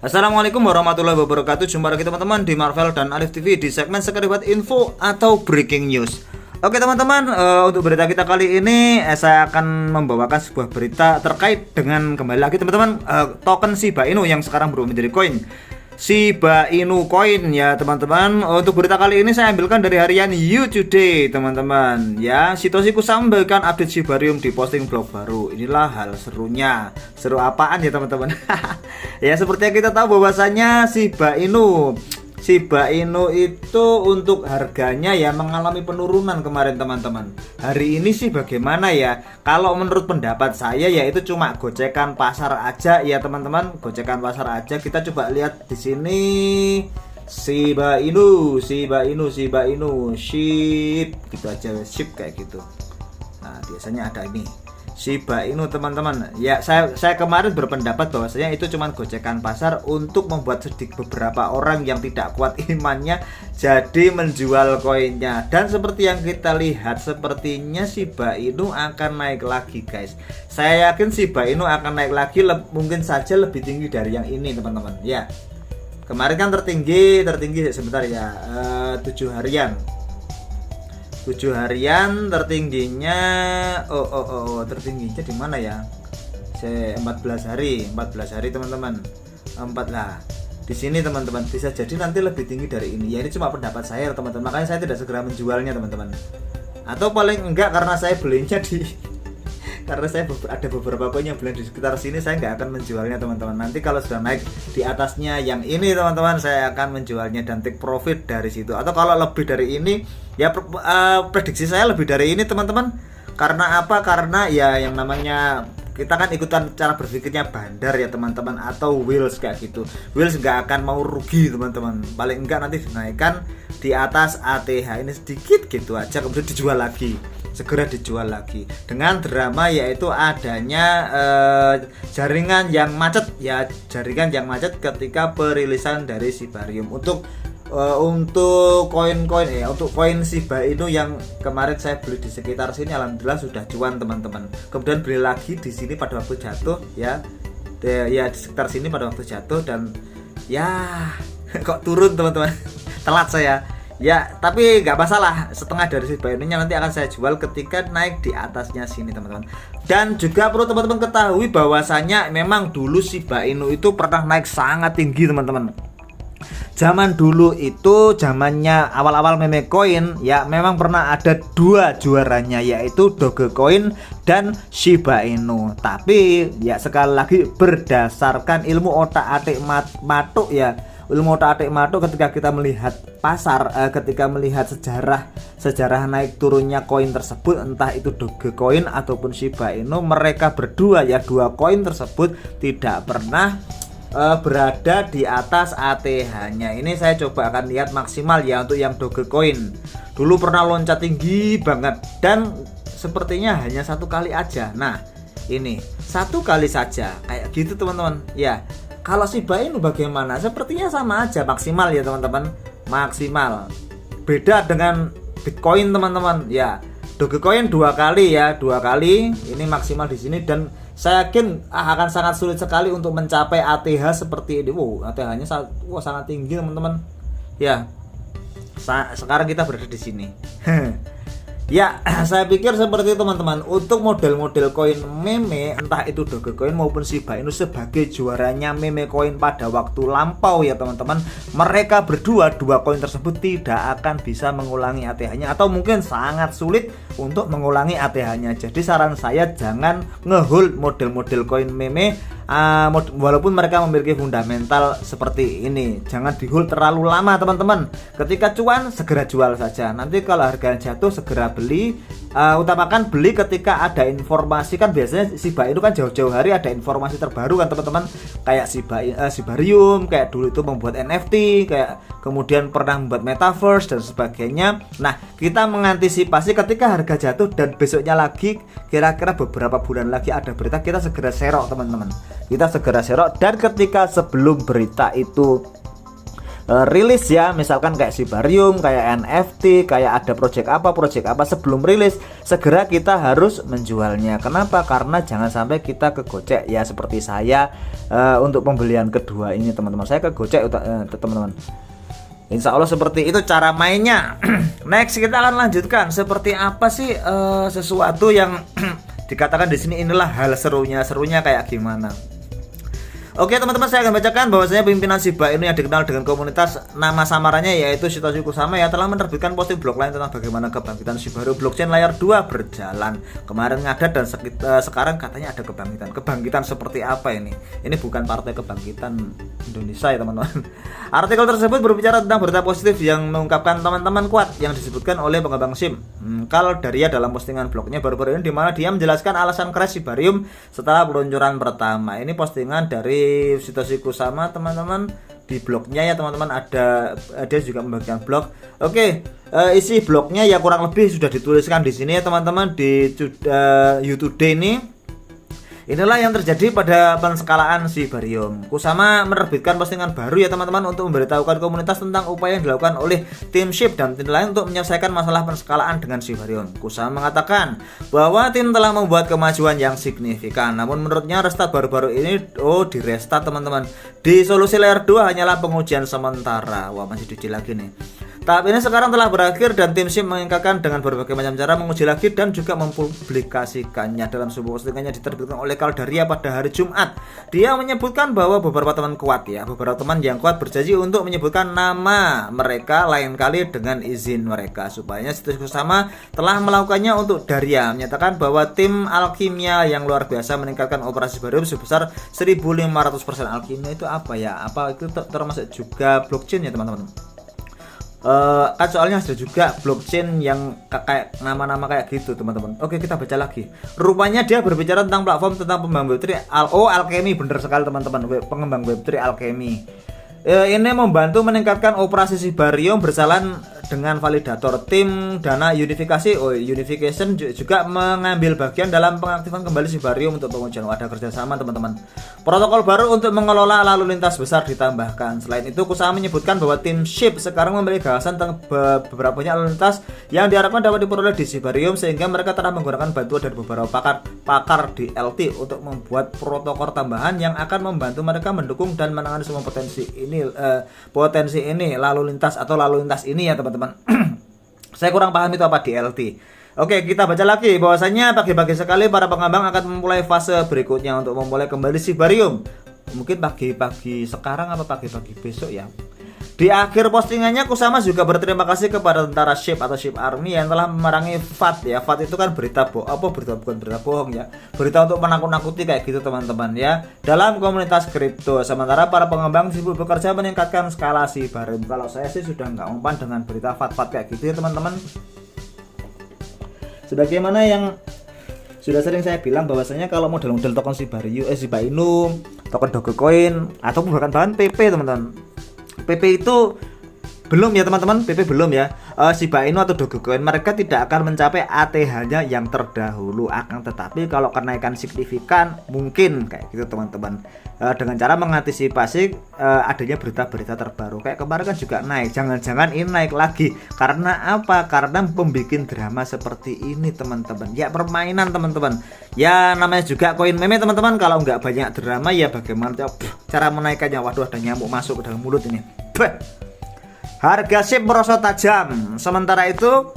Assalamualaikum warahmatullahi wabarakatuh. Jumpa lagi teman-teman di Marvel dan Arif TV di segmen sekalibat info atau breaking news. Oke teman-teman, untuk berita kita kali ini saya akan membawakan sebuah berita terkait dengan kembali lagi teman-teman token Shiba Inu yang sekarang berubah menjadi koin Shiba Inu Coin ya teman-teman. Untuk berita kali ini saya ambilkan dari harian You Today teman-teman ya. Sitoshi Kusambaikan update Shibarium di posting blog baru. Inilah hal serunya. Seru apaan ya teman-teman? Ya seperti yang kita tahu bahwasanya Shiba Inu itu untuk harganya ya mengalami penurunan kemarin teman-teman. Hari ini sih bagaimana ya? Kalau menurut pendapat saya ya itu cuma gocekan pasar aja ya teman-teman, gocekan pasar aja. Kita coba lihat di sini Shiba Inu, ship gitu aja, ship kayak gitu. Nah, biasanya ada ini Shiba Inu teman-teman. Ya saya kemarin berpendapat bahwasanya itu cuma gocekan pasar untuk membuat sedikit beberapa orang yang tidak kuat imannya jadi menjual koinnya. Dan seperti yang kita lihat sepertinya Shiba Inu akan naik lagi guys. Saya yakin Shiba Inu akan naik lagi, mungkin saja lebih tinggi dari yang ini teman-teman ya. Kemarin kan tertinggi sebentar ya, 7 harian tertingginya tertingginya di mana ya? 14 hari teman-teman. 4 lah. Di sini teman-teman, bisa jadi nanti lebih tinggi dari ini. Ya ini cuma pendapat saya teman-teman. Makanya saya tidak segera menjualnya teman-teman. Atau paling enggak karena saya belinya karena saya ada beberapa koin yang beli di sekitar sini, saya nggak akan menjualnya teman-teman. Nanti kalau sudah naik di atasnya yang ini teman-teman, saya akan menjualnya dan take profit dari situ. Atau kalau lebih dari ini ya prediksi saya lebih dari ini teman-teman. Karena apa? Karena ya yang namanya kita kan ikutan cara berpikirnya bandar ya teman-teman, atau Wheels kayak gitu. Wheels nggak akan mau rugi teman-teman. Paling enggak nanti dinaikkan di atas ATH ini sedikit gitu aja, kemudian dijual lagi, segera dijual lagi dengan drama yaitu adanya jaringan yang macet ketika perilisan dari Shibarium untuk koin-koin untuk koin Shiba Inu yang kemarin saya beli di sekitar sini, alhamdulillah sudah cuan teman-teman. Kemudian beli lagi di sini pada waktu jatuh ya di sekitar sini pada waktu jatuh, dan ya kok turun teman-teman. Telat saya ya, tapi nggak masalah, setengah dari Shiba Inu nya nanti akan saya jual ketika naik di atasnya sini teman-teman. Dan juga perlu teman-teman ketahui bahwasanya memang dulu Shiba Inu itu pernah naik sangat tinggi teman-teman. Zaman dulu itu zamannya awal-awal meme coin ya, memang pernah ada 2 juaranya yaitu Dogecoin dan Shiba Inu. Tapi ya sekali lagi berdasarkan ilmu otak-atik matuk ya, ilmu otak-atik matuk ketika kita melihat pasar, ketika melihat sejarah naik turunnya koin tersebut, entah itu Dogecoin ataupun Shiba Inu, mereka berdua ya, 2 koin tersebut tidak pernah berada di atas ATH-nya. Ini saya coba akan lihat maksimal ya untuk yang Dogecoin. Dulu pernah loncat tinggi banget dan sepertinya hanya 1 kali aja. Nah, ini 1 kali saja kayak gitu teman-teman. Ya, kalau Shiba Inu bagaimana? Sepertinya sama aja, maksimal ya teman-teman. Maksimal. Beda dengan Bitcoin teman-teman. Ya, Dogecoin 2 kali ya, 2 kali. Ini maksimal di sini, dan saya yakin akan sangat sulit sekali untuk mencapai ATH seperti ini. ATH-nya sangat tinggi teman-teman. Ya, sekarang kita berada di sini. Ya, saya pikir seperti itu teman-teman. Untuk model-model koin meme, entah itu Dogecoin maupun Shiba Inu sebagai juaranya meme koin pada waktu lampau ya teman-teman, mereka berdua 2 koin tersebut tidak akan bisa mengulangi ATH-nya, atau mungkin sangat sulit untuk mengulangi ATH-nya. Jadi saran saya jangan ngehold model-model koin meme, walaupun mereka memiliki fundamental seperti ini. Jangan dihold terlalu lama teman-teman. Ketika cuan segera jual saja. Nanti kalau harganya jatuh segera beli. Utamakan beli ketika ada informasi, kan biasanya Shiba Inu kan jauh-jauh hari ada informasi terbaru kan teman-teman, kayak Shibarium, kayak dulu itu membuat NFT, kayak kemudian pernah membuat metaverse dan sebagainya. Nah, kita mengantisipasi ketika harga jatuh dan besoknya lagi kira-kira beberapa bulan lagi ada berita, kita segera serok teman-teman. Kita segera serok, dan ketika sebelum berita itu rilis ya, misalkan kayak Sibarium, kayak NFT, kayak ada project apa sebelum rilis segera kita harus menjualnya. Kenapa? Karena jangan sampai kita kegocek ya, seperti saya untuk pembelian kedua ini teman-teman, saya kegocek teman-teman. Insya Allah seperti itu cara mainnya. Next kita akan lanjutkan seperti apa sih sesuatu yang dikatakan di sini inilah hal serunya kayak gimana. Oke teman-teman, saya akan bacakan bahwasanya pimpinan Shiba Inu yang dikenal dengan komunitas nama samarannya yaitu Satoshi Kusama ya telah menerbitkan posting blog lain tentang bagaimana kebangkitan Shiba Inu blockchain layer 2 berjalan. Kemarin ngadat dan sekarang katanya ada kebangkitan seperti apa ini? Ini bukan Partai Kebangkitan Indonesia ya teman-teman. Artikel tersebut berbicara tentang berita positif yang mengungkapkan teman-teman kuat yang disebutkan oleh pengembang SIM Kal Daria dalam postingan blognya baru-baru ini, di mana dia menjelaskan alasan crash Sibarium setelah peluncuran pertama. Ini postingan dari Satoshi Kusama teman-teman di blognya ya teman-teman, ada dia juga membagikan blog. Oke, isi blognya ya kurang lebih sudah dituliskan di sini ya teman-teman di YouTube ini. Inilah yang terjadi pada penskalaan Sibarium. Kusama menerbitkan postingan baru ya teman-teman untuk memberitahukan komunitas tentang upaya yang dilakukan oleh tim SHIB dan tim lain untuk menyelesaikan masalah penskalaan dengan Sibarium. Kusama mengatakan bahwa tim telah membuat kemajuan yang signifikan, namun menurutnya restart baru-baru ini di restart teman-teman. Di solusi layer 2 hanyalah pengujian sementara. Wah, masih diuji lagi nih. Tahap ini sekarang telah berakhir dan tim SIM mengingatkan dengan berbagai macam cara menguji lagi dan juga mempublikasikannya. Dalam sebuah postingannya diterbitkan oleh Kal Daria pada hari Jumat, dia menyebutkan bahwa beberapa teman yang kuat berjanji untuk menyebutkan nama mereka lain kali dengan izin mereka. Supaya Satoshi Kusama telah melakukannya untuk Daria, menyatakan bahwa tim alkimia yang luar biasa meningkatkan operasi Sibarium sebesar 1500%. Alkimia itu apa ya? Apa itu termasuk juga blockchain ya teman-teman? Kan soalnya ada juga blockchain yang kayak nama-nama kayak gitu teman-teman. Oke, kita baca lagi. Rupanya dia berbicara tentang platform tentang pengembang Web3 Alchemy, bener sekali teman-teman, pengembang Web3 Alchemy. Ini membantu meningkatkan operasi Sibarium berjalan dengan validator. Tim dana unification juga mengambil bagian dalam pengaktifan kembali Sibarium untuk pengujian. Ada kerjasama teman-teman. Protokol baru untuk mengelola lalu lintas besar ditambahkan. Selain itu, Kusama menyebutkan bahwa tim SHIB sekarang memiliki gagasan tentang beberapa banyak lalu lintas yang diharapkan dapat diperoleh di Sibarium, sehingga mereka telah menggunakan bantuan dari beberapa pakar di LT untuk membuat protokol tambahan yang akan membantu mereka mendukung dan menangani semua potensi ini lalu lintas ini ya teman-teman. Saya kurang paham itu apa di LT. Oke, kita baca lagi bahwasanya pagi-pagi sekali para pengembang akan memulai fase berikutnya untuk memulai kembali Sibarium. Mungkin pagi-pagi sekarang apa pagi-pagi besok ya. Di akhir postingannya, Kusama juga berterima kasih kepada tentara SHIB atau SHIB Army yang telah memerangi FAT ya. FAT itu kan berita bukan berita bohong ya. Berita untuk menakut-nakuti kayak gitu teman-teman ya. Dalam komunitas kripto, sementara para pengembang sibuk bekerja meningkatkan skala Sibarium. Kalau saya sih sudah nggak umpan dengan berita FAT kayak gitu ya teman-teman. Sebagaimana yang sudah sering saya bilang bahwasanya kalau model-model token Shiba Inu, token Dogecoin ataupun bahkan PP teman-teman. PP itu belum ya teman-teman, PP belum ya. Shiba Inu atau Dogecoin mereka tidak akan mencapai ATH-nya yang terdahulu, akan tetapi kalau kenaikan signifikan mungkin kayak gitu teman-teman. Dengan cara mengantisipasi adanya berita-berita terbaru. Kayak kemarin kan juga naik, jangan-jangan ini naik lagi. Karena apa? Karena pembikin drama seperti ini teman-teman. Ya permainan teman-teman. Ya namanya juga koin meme teman-teman. Kalau nggak banyak drama ya bagaimana cara menaikkannya? Waduh, ada nyamuk masuk ke dalam mulut ini. Harga SHIB merosot tajam. Sementara itu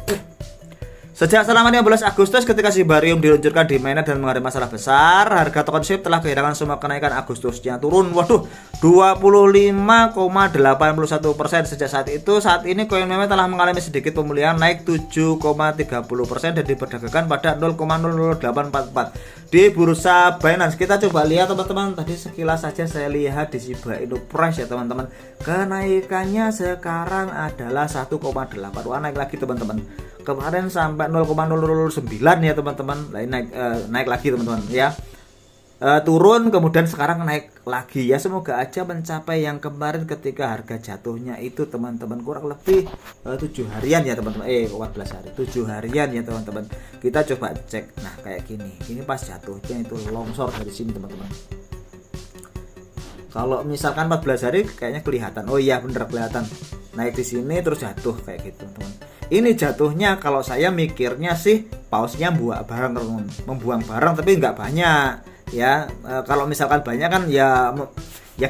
sejak selama 15 Agustus ketika Sibarium diluncurkan di mainnet dan menghadapi masalah besar, harga token SHIB telah kehilangan semua kenaikan Agustusnya, turun 25,81%. Sejak saat ini koin meme telah mengalami sedikit pemulihan, naik 7,30% dan diperdagangkan pada 0,00844 di bursa Binance. Kita coba lihat teman-teman, tadi sekilas saja saya lihat di Shiba Inu Price ya teman-teman. Kenaikannya sekarang adalah 1,8. Wah, naik lagi teman-teman. Kemarin sampai 0,009 ya teman-teman. Naik lagi teman-teman ya. Turun kemudian sekarang naik lagi ya. Semoga aja mencapai yang kemarin ketika harga jatuhnya itu teman-teman, kurang lebih 7 harian ya teman-teman. 14 hari, 7 harian ya teman-teman. Kita coba cek. Nah kayak gini, ini pas jatuhnya itu longsor dari sini teman-teman. Kalau misalkan 14 hari kayaknya kelihatan. Oh iya bener kelihatan. Naik di sini terus jatuh kayak gitu, teman. Ini jatuhnya kalau saya mikirnya sih pausnya membuang barang, teman. Membuang barang tapi nggak banyak. Ya, kalau misalkan banyak kan ya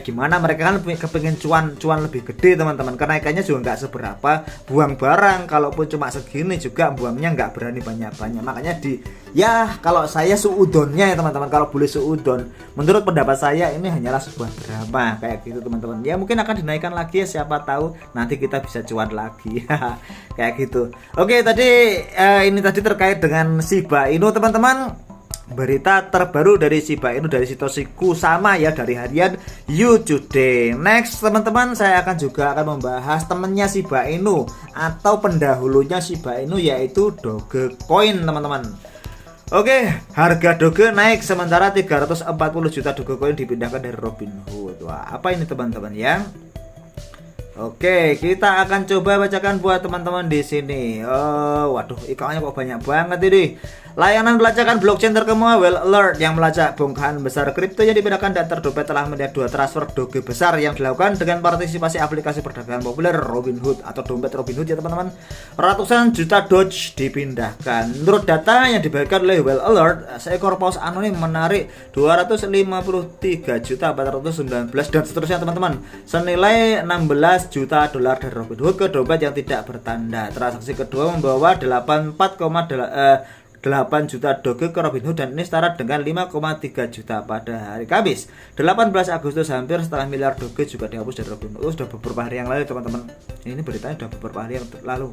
gimana, mereka kan kepengen cuan lebih gede, teman-teman. Kenaikannya juga nggak seberapa, buang barang kalaupun cuma segini juga buangnya nggak berani banyak-banyak. Makanya ya kalau saya suudonnya ya teman-teman, kalau boleh suudon, menurut pendapat saya ini hanyalah sebuah drama kayak gitu, teman-teman. Ya mungkin akan dinaikkan lagi ya, siapa tahu nanti kita bisa cuan lagi. Kayak gitu. Oke, tadi ini tadi terkait dengan Shiba Inu, teman-teman. Berita terbaru dari Shiba Inu dari Satoshi Kusama ya, dari harian You Today. Next, teman-teman, saya juga akan membahas temennya Shiba Inu atau pendahulunya Shiba Inu, yaitu Dogecoin, teman-teman. Oke, harga Doge naik sementara 340 juta Dogecoin dipindahkan dari Robinhood. Wah, apa ini, teman-teman ya? Oke, kita akan coba bacakan buat teman-teman di sini. Waduh, iklannya kok banyak banget ini. Layanan pelacakan blockchain terkemuka Well Alert yang melacak bongkahan besar kripto yang dipindahkan dan terdompet telah melihat 2 transfer Doge besar yang dilakukan dengan partisipasi aplikasi perdagangan populer Robinhood atau dompet Robinhood ya, teman-teman. Ratusan juta Doge dipindahkan. Menurut data yang dibagikan oleh Well Alert, seekor paus anonim menarik 253.419 dan seterusnya, teman-teman, senilai 16 juta dolar dari Robinhood ke dompet yang tidak bertanda. Transaksi kedua membawa 8 juta Doge ke Robinhood dan ini setara dengan 5,3 juta pada hari Kamis 18 Agustus. Hampir setengah miliar Doge juga dihapus dari Robinhood. Sudah beberapa hari yang lalu, teman-teman. Ini beritanya sudah beberapa hari yang lalu.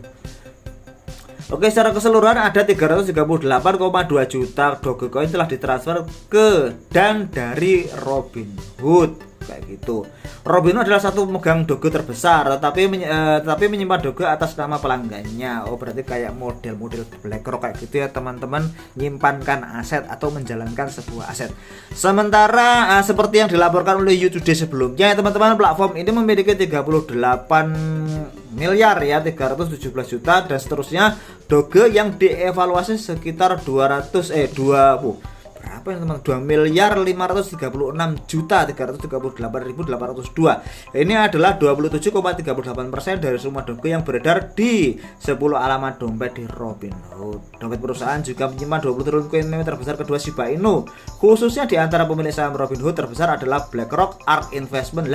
Oke, secara keseluruhan ada 338,2 juta Dogecoin telah ditransfer ke dan dari Robinhood kayak gitu. Robinhood adalah satu pemegang Doge terbesar, tetapi menyimpan Doge atas nama pelanggannya. Oh, berarti kayak model-model BlackRock kayak gitu ya, teman-teman, menyimpankan aset atau menjalankan sebuah aset. Sementara seperti yang dilaporkan oleh You Today sebelumnya, teman-teman, platform ini memiliki 38 miliar ya, 317 juta dan seterusnya Doge yang dievaluasi sekitar 2 miliar 536 juta 338.802. Ini adalah 27,38% dari semua Doge yang beredar di 10 alamat dompet di Robinhood. Dompet perusahaan juga menyimpan 20 triliun koin meme terbesar kedua Shiba Inu. Khususnya di antara pemilik saham Robinhood terbesar adalah BlackRock, ARK Investment,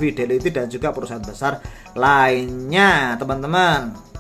Fidelity dan juga perusahaan besar lainnya, teman-teman.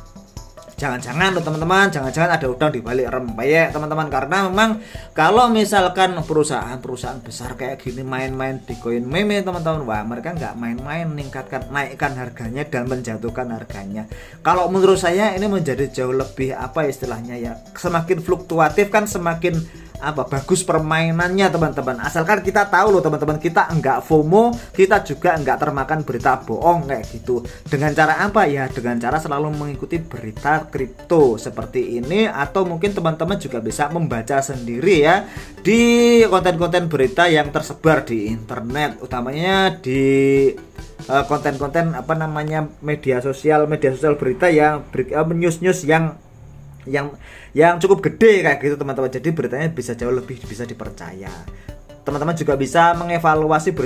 Jangan-jangan loh, teman-teman, jangan-jangan ada udang di balik rempeyek, teman-teman, karena memang kalau misalkan perusahaan besar kayak gini main-main di koin meme, teman-teman, wah mereka nggak main-main naikkan harganya dan menjatuhkan harganya. Kalau menurut saya ini menjadi jauh lebih istilahnya ya, semakin fluktuatif kan semakin bagus permainannya, teman-teman. Asalkan kita tahu loh, teman-teman, kita enggak FOMO, kita juga enggak termakan berita bohong kayak gitu. Dengan cara apa ya? Dengan cara selalu mengikuti berita kripto seperti ini, atau mungkin teman-teman juga bisa membaca sendiri ya di konten-konten berita yang tersebar di internet, utamanya di konten-konten media sosial berita yang news yang cukup gede kayak gitu, teman-teman. Jadi beritanya bisa jauh lebih bisa dipercaya. Teman-teman juga bisa mengevaluasi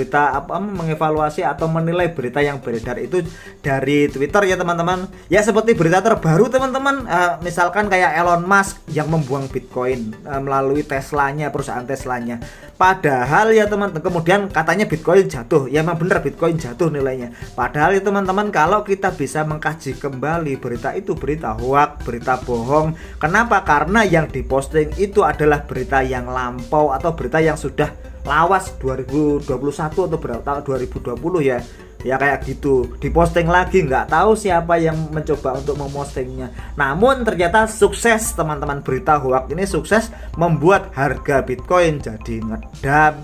mengevaluasi atau menilai berita yang beredar itu dari Twitter ya, teman-teman. Ya seperti berita terbaru, teman-teman, misalkan kayak Elon Musk yang membuang Bitcoin melalui perusahaan Teslanya. Padahal ya, teman-teman, kemudian katanya Bitcoin jatuh. Ya memang benar Bitcoin jatuh nilainya. Padahal ya, teman-teman, kalau kita bisa mengkaji kembali berita itu berita hoax, berita bohong. Kenapa? Karena yang diposting itu adalah berita yang lampau atau berita yang sudah lawas 2021 atau berapa 2020 ya kayak gitu, diposting lagi, nggak tahu siapa yang mencoba untuk mempostingnya. Namun ternyata sukses, teman-teman. Berita hoax ini sukses membuat harga Bitcoin jadi ngedam.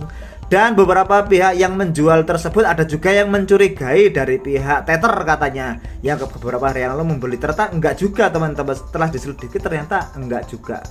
Dan beberapa pihak yang menjual tersebut ada juga yang mencurigai dari pihak Tether katanya, yang beberapa hari yang lalu membeli. Ternyata enggak juga, teman-teman. Setelah diselidiki ternyata enggak juga.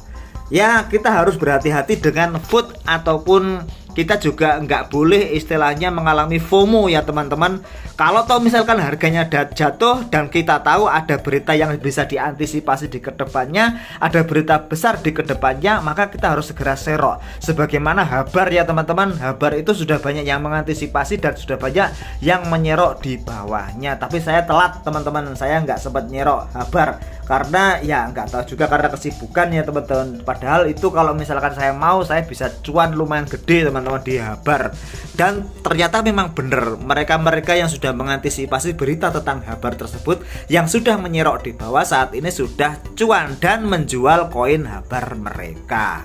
Ya, kita harus berhati-hati dengan food ataupun kita juga nggak boleh istilahnya mengalami FOMO ya teman-teman. Kalau tahu misalkan harganya jatuh dan kita tahu ada berita yang bisa diantisipasi di kedepannya, ada berita besar di kedepannya, maka kita harus segera serok. Sebagaimana Habar ya teman-teman, Habar itu sudah banyak yang mengantisipasi dan sudah banyak yang menyerok di bawahnya. Tapi saya telat teman-teman, saya nggak sempat nyerok Habar karena ya nggak tahu juga karena kesibukan ya teman-teman. Padahal itu kalau misalkan saya mau, saya bisa cuan lumayan gede teman-teman di Habar. Dan ternyata memang benar, mereka-mereka yang sudah mengantisipasi berita tentang Habar tersebut, yang sudah menyerok di bawah saat ini sudah cuan dan menjual koin Habar mereka.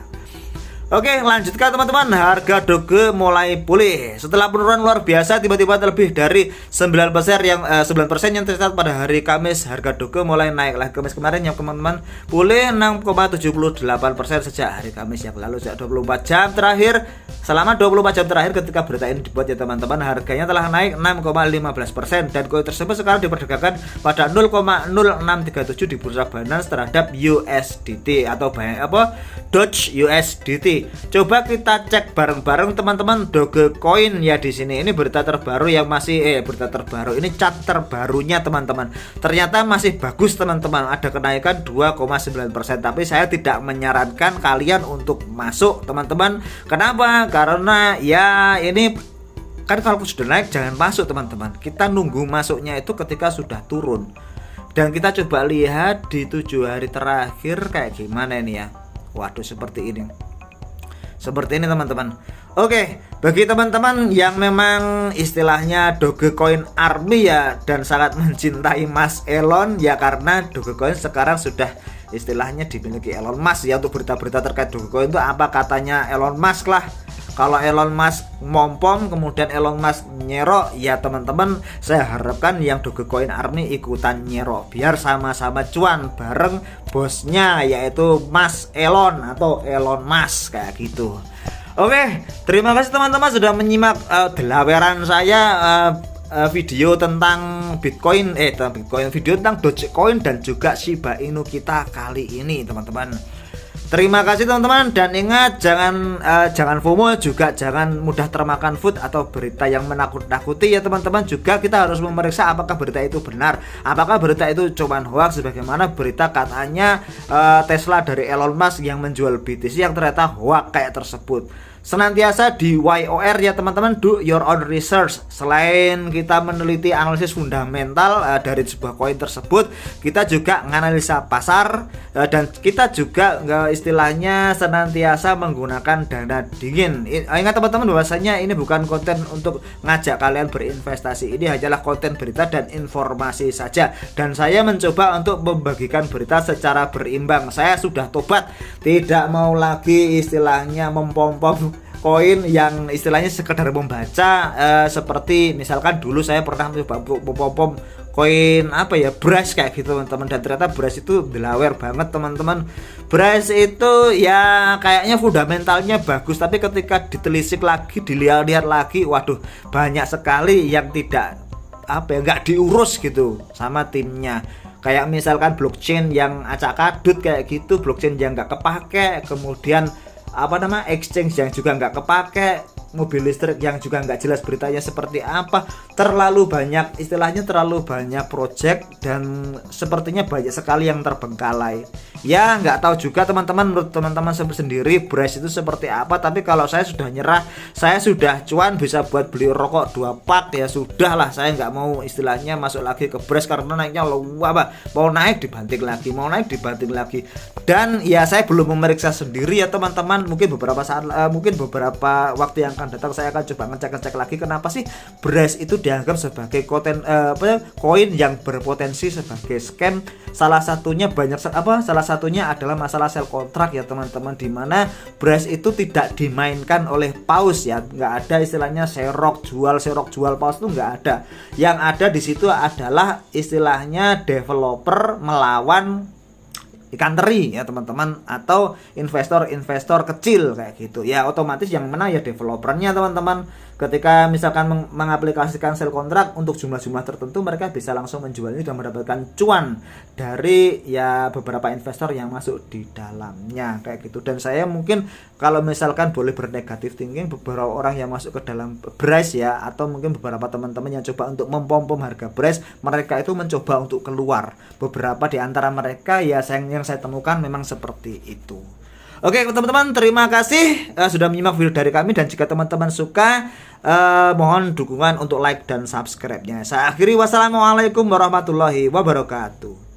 Oke, lanjutkan teman-teman. Harga Doge mulai pulih setelah penurunan luar biasa, tiba-tiba lebih dari 9% yang tercatat pada hari Kamis. Harga Doge mulai naik lagi Kamis kemarin ya teman-teman, pulih 6,78% sejak hari Kamis yang lalu. Sejak 24 jam terakhir, selama 24 jam terakhir ketika berita ini dibuat ya teman-teman, harganya telah naik 6,15% dan koin tersebut sekarang diperdagangkan pada 0,0637 di bursa Binance terhadap USDT atau Doge USDT. Coba kita cek bareng-bareng teman-teman Dogecoin ya di sini. Ini berita terbaru yang masih berita terbaru. Ini chart terbarunya teman-teman. Ternyata masih bagus teman-teman. Ada kenaikan 2,9%. Tapi saya tidak menyarankan kalian untuk masuk teman-teman. Kenapa? Karena ya ini kan kalau sudah naik jangan masuk teman-teman. Kita nunggu masuknya itu ketika sudah turun. Dan kita coba lihat di 7 hari terakhir kayak gimana ini ya. Waduh, seperti ini teman-teman. Oke, bagi teman-teman yang memang istilahnya Dogecoin Army ya dan sangat mencintai Mas Elon ya, karena Dogecoin sekarang sudah istilahnya dimiliki Elon Musk ya. Untuk berita-berita terkait Dogecoin itu apa katanya Elon Musk lah. Kalau Elon Musk mompom kemudian Elon Musk nyerok ya teman-teman, saya harapkan yang Dogecoin Army ikutan nyerok biar sama-sama cuan bareng bosnya yaitu Mas Elon atau Elon Musk kayak gitu. Oke, terima kasih teman-teman sudah menyimak delaweran saya video tentang Bitcoin video tentang Dogecoin dan juga Shiba Inu kita kali ini teman-teman. Terima kasih teman-teman, dan ingat jangan FOMO, juga jangan mudah termakan food atau berita yang menakut-nakuti ya teman-teman. Juga kita harus memeriksa apakah berita itu benar, apakah berita itu cuman hoax, sebagaimana berita katanya Tesla dari Elon Musk yang menjual BTC yang ternyata hoax kayak tersebut. Senantiasa di YOR ya teman-teman, do your own research. Selain kita meneliti analisis fundamental dari sebuah koin tersebut, kita juga menganalisa pasar dan kita juga istilahnya senantiasa menggunakan dana dingin. Ingat teman-teman bahwasanya ini bukan konten untuk ngajak kalian berinvestasi, ini hanyalah konten berita dan informasi saja, dan saya mencoba untuk membagikan berita secara berimbang. Saya sudah tobat, tidak mau lagi istilahnya mempom-pom koin yang istilahnya sekedar membaca, seperti misalkan dulu saya pernah coba mempom koin Brash kayak gitu teman-teman, dan ternyata Brash itu belawer banget teman-teman. Brash itu ya kayaknya fundamentalnya bagus, tapi ketika ditelisik lagi, dilihat-lihat lagi, waduh banyak sekali yang tidak nggak diurus gitu sama timnya. Kayak misalkan blockchain yang acak kadut kayak gitu, blockchain yang nggak kepake, kemudian exchange yang juga nggak kepake, mobil listrik yang juga nggak jelas beritanya seperti apa. Terlalu banyak project dan sepertinya banyak sekali yang terbengkalai. Ya nggak tahu juga teman-teman, menurut teman-teman sendiri Brash itu seperti apa. Tapi kalau saya sudah nyerah, saya sudah cuan bisa buat beli rokok 2 pak ya sudahlah. Saya nggak mau istilahnya masuk lagi ke Brash karena naiknya mau naik dibanting lagi. Dan ya saya belum memeriksa sendiri ya teman-teman. Mungkin beberapa waktu yang akan datang saya akan coba ngecek lagi kenapa sih Brash itu dianggap sebagai koin yang berpotensi sebagai scam. Salah satunya adalah masalah sell kontrak ya teman-teman, dimana Brash itu tidak dimainkan oleh paus ya, nggak ada istilahnya serok jual paus itu nggak ada. Yang ada di situ adalah istilahnya developer melawan ikan teri ya teman-teman, atau investor kecil kayak gitu ya. Otomatis yang menang ya developernya teman-teman. ketika misalkan mengaplikasikan sell kontrak untuk jumlah-jumlah tertentu, mereka bisa langsung menjual ini dan mendapatkan cuan dari ya beberapa investor yang masuk di dalamnya kayak gitu. Dan saya mungkin kalau misalkan boleh bernegatif thinking, beberapa orang yang masuk ke dalam beras ya, atau mungkin beberapa teman-teman yang coba untuk mempom-pom harga beras, mereka itu mencoba untuk keluar. Beberapa di antara mereka ya yang saya temukan memang seperti itu. Oke teman-teman, terima kasih sudah menyimak video dari kami, dan jika teman-teman suka mohon dukungan untuk like dan subscribe-nya. Saya akhiri, wassalamualaikum warahmatullahi wabarakatuh.